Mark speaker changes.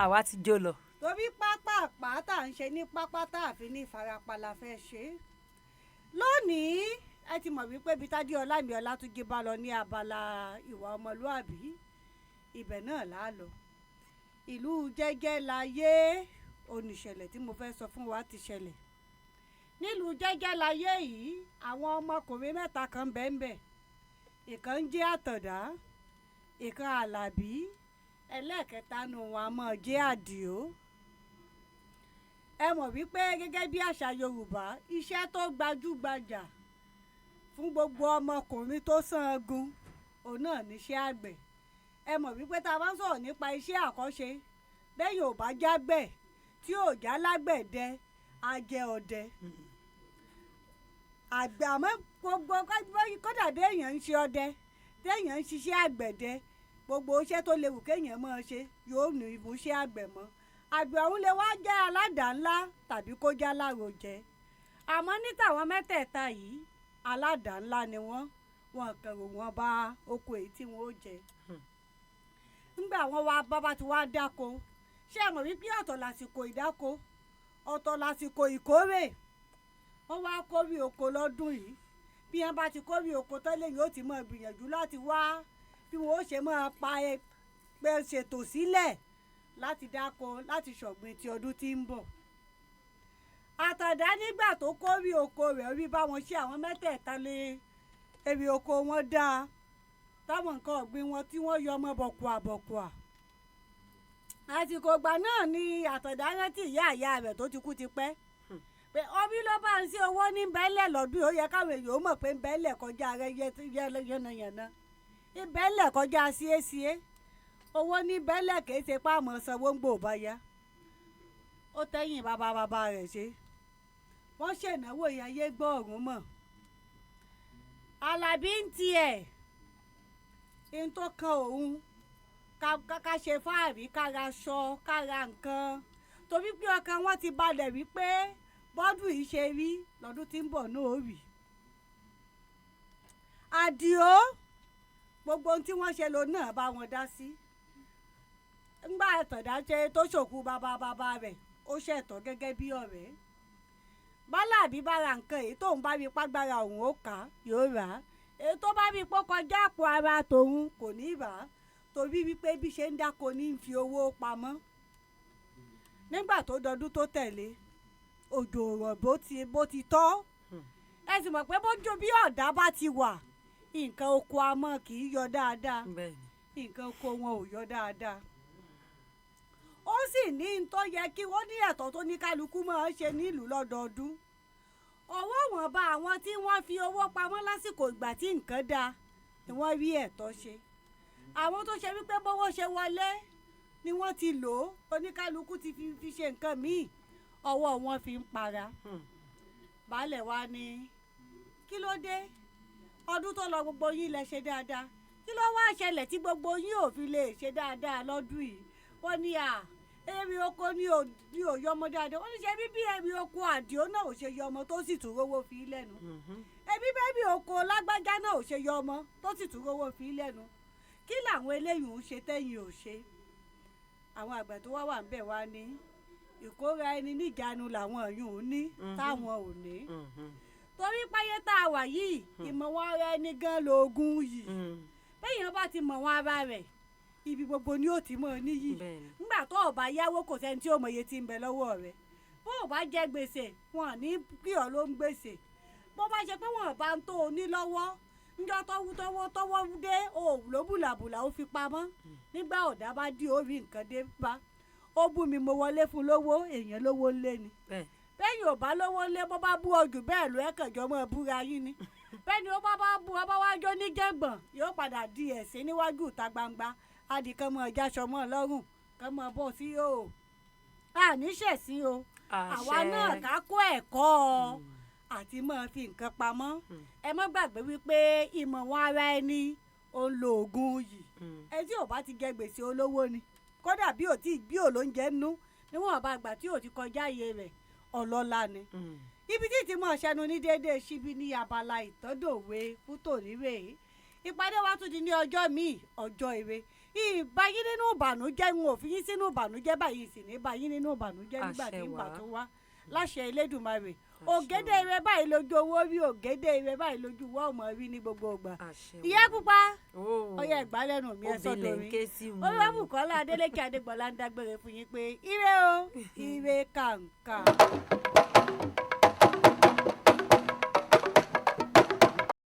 Speaker 1: àwa ti jó lọ.
Speaker 2: torí pápá tá à ń ṣe ní pápá tá a fi ní ìfarapa la fẹ́ ṣe lónìí. ẹ ti mọ̀ wípé ibi Tádé Ọlámi Ọlátúnjí bá lọ ní abala ìwà ọmọlúàbí ibẹ̀ náà là á lọ. ìlú Jẹ́jẹ́ láyé oníṣẹ̀lẹ̀ tí mo fẹ́ sọ fún wa ti ṣẹlẹ̀. nílùú Jẹ́jẹ́ láyé yìí àwọn ọmọkùnrin mẹ́ta kan bẹ́ẹ̀ ìkan ń jẹ́ Àtàndá, ìkan Àlàbí, ẹlẹ́ẹ̀kẹta nù wọn a máa jẹ́ Àdìó. ẹ mọ̀ wípé gẹ́gẹ́ bí àṣà Yorùbá iṣẹ́ tó gbajúgbajà fún gbogbo ọmọkùnrin tó sangun òun náà níṣẹ́ àgbẹ̀. ẹ mọ̀ wípé tá a bá ń sọ̀rọ̀ nípa iṣẹ́ àkọ́ṣe bẹ́ẹ̀ yóò bá jágbẹ̀ tí yóò já lágbẹ̀dẹ á jẹ́ ọdẹ. àgbẹ̀ àmọ́ gbogbo kódà déèyàn ń ṣe ọdẹ déèyàn ń ṣiṣẹ́ àgbẹ̀dẹ gbogbo iṣẹ́ tó léwu kéèyàn máa ṣe yóò ní ibùṣẹ́ àgbẹ̀ mọ́. àgbẹ̀ ọ̀hún lè wá jẹ́ aládàá ńlá tàbí kó já lárojẹ. àmọ́ ní tàwọn mẹ́tẹ̀ẹ̀ta yìí aládàá ńlá ni wọ́n kẹrò wọn bá oko èyí tí wọ́n ó jẹ. nígbà wọn wá bábá tí wàá dáko ṣé ẹ mọ̀ wípé ọ̀tọ̀ lásìkò ìdáko ọ̀tọ̀ lásìkò ìkórè. wọ́n wá kórè oko lọ́dún yìí bí wọ́n bá ti kórè oko tẹ́lẹ̀ yóò ti máa gbìyànjú láti wá bí wọ́n ó ṣe máa pa ẹgbẹ́ ṣètò sílẹ̀ láti dáko láti ṣọ̀gbìn ti ọdún tí ń bọ̀. Àtàndá nígbà tó kórè oko rẹ̀ rí báwọn ṣe àwọn mẹ́tẹ̀ẹ̀ta lé èrè oko wọn dáa táwọn nǹkan ọ̀gbìn wọn tí wọ́n yọ ọmọ bọ̀kùà. àsìkò ìgbà náà ni Àtàndá rántí ìyá rẹ̀ tó ti kú ti pẹ́ pé ọbí ló bá ń ṣe owó ní bẹ́ẹ̀lẹ̀ lọ́dún ó yẹ káwọn èèyàn ó mọ̀ pé bẹ́ẹ̀lẹ̀ kọjá rẹ̀ yánnayànna bẹ́ẹ̀lẹ̀ kọjá síéṣíé owó ní bẹ́ẹ̀lẹ̀ kìí ṣe páàmọ́ sanwó ń gbò bá yá. ó tẹ́yìn bàbá rẹ̀ ṣe wọ́n ṣènáwó ìyáyé gbọ́ ọ̀run mọ̀. Àlàbí ń tiẹ̀ ń tó kan òun ká ṣe fáàrí ká ra aṣọ ká ra nǹkan torí pé ọkàn wọn ti balẹ̀ wípé bọ́dún yìí ṣe rí lọ́dún tí ń bọ̀ náà ó rí. Àdìó gbogbo ohun tí wọ́n ṣe lòun náà bá wọn dá sí. ńgbà Àtàndá ṣe tó ṣòkú bàbá rẹ̀ ó ṣẹ̀tọ́ gẹ́gẹ́ bí ọ̀rẹ́. bálàbí bá ra nǹkan èyí tóun bá rí págbára òun ó kà á yóò rà á èyí tó bá rí pọ́ kọjá àpò ara tòun kò ní rà á torí wípé bí ṣe ń dáko ní fi owó pamọ́. nígbà tó dọdún tó tẹ̀lé òjò rọ̀ bó ti tọ́ ẹ sì mọ̀ pé bójú bí ọ̀dá bá ti wà nǹkan oko amọ̀ kì í yọ dáadáa nǹkan oko wọn ò yọ dáadáa. ó sì ní n tó yẹ kí wọ́n ní ẹ̀tọ́ tó ní kálukú máa ṣe nílùú lọ́dọọdún. ọwọ́ wọn bá àwọn tí wọ́n fi owó pamọ́ lásìkò ìgbà tí nǹkan dáa ni wọ́n rí ẹ̀tọ́ ṣe. àwọn tó ṣe wípé bówó ṣe wọlé ni wọ́n ti lò ó oníkálukú ti fi ṣe nǹkan míì ọwọ́ wọn fi ń para. baálẹ̀ wa ní kí ló dé ọdún tó lọ gbogbo yín lẹ ṣe dáadáa kí ló wá ṣẹlẹ̀ tí gbogbo yín ò fi lè ṣe dáadáa lọ́dún yìí. wọ́n ní èrè oko ní òyọ ọmọ dáadáa wọ́n ní ṣe bíbí èrè oko Àdìó náà ò ṣe yọ ọmọ tó sì tún rówó fi lẹ́nu ẹbí bẹ́bí oko Lágbájá náà ò ṣe yọ ọmọ tó sì tún rówó fi lẹ́nu kí làwọn eléyìí ń ṣe tẹ́yìn ò ṣe. àwọn àgbà tó wà ń bẹ̀ wá ní ìkóra ẹni níjàánu làwọn èèyàn ò ní táwọn ò ní. torí páyé tá a wà yìí ìmọ̀wọ́n ara ẹni gan lóògùn yìí bẹ́ẹ̀yàn bá ti mọ̀ wọn ara rẹ̀ ibi gbogbo ni ó ti mọ̀ níyì nígbà tó o bá yáwó kò sẹ́ni tí ó mọ̀ iye tí ń bẹ lọ́wọ́ rẹ̀ bó o bá jẹ gbèsè wọn ní kí ọ ló ń gbèsè bó bá ṣe pé wọn bá ń tó o ní lọ́wọ́ níjọ́ tọ́wọ́ dé o ló bùlàbùlà ó fi pamọ́ nígbà ọ̀dà bá dí orí nǹkan dé bá ó bú mi mo wọlé fún lówó èèyàn lówó ńlé ni bẹ́ẹ̀ni ò bá lówó ńlé bó bá bú ọjù bẹ́ẹ̀ ló ẹ̀kànjọ́ mọ́ búra yín ni bẹ́ẹ̀ni ó bá bú ọ bá wájọ́ níjẹ̀gbọ̀n yóò padà di ẹ̀sìn níwájú ìta gbangba adi kan mọ ìjáṣọ mọ lọ́rùn kan mọ bọ́ sí o àníṣẹ̀sí o àwa náà ká kó ẹ̀kọ́ àti mọ́ fi nǹkan pamọ́ ẹ má gbàgbé wípé ìmọ̀ wọn ara ẹni ó ń lo oògùn yìí ẹ tí ò bá ti jẹ gbèsè olówó ni kódà bí ò ló ń jẹ́ nú níwọ̀n bá gbà tí ò ti kọjá iye rẹ̀ ọlọ́lá ni. ibi tí ti mọ̀ ṣẹnu ní déédéé síbi ní abala ìtọ́dọ̀wé fún tòníwé ìpàdé wa tún di ní ọjọ́ míì ọjọ́ ire ìbáyín nínú ìbànújẹ́ ń òfin yín sínú ìbànújẹ́ báyìí sì ní báyín nínú ìbànújẹ́ nígbà tí ìgbà tó wá láṣẹ Elédùmarè ògèdè ire báyìí lójú owó rí ògèdè ire báyìí lójú wọ́ ọmọ rí ní gbogbo ìgbà ìyá pupa ọyẹ ìgbálẹ́nu mi ẹ sọ́dọ̀ mi olúwa Bùkọ́lá Adeleke Adegbola ń dágbére fún yín pé ire o ire kàǹkà.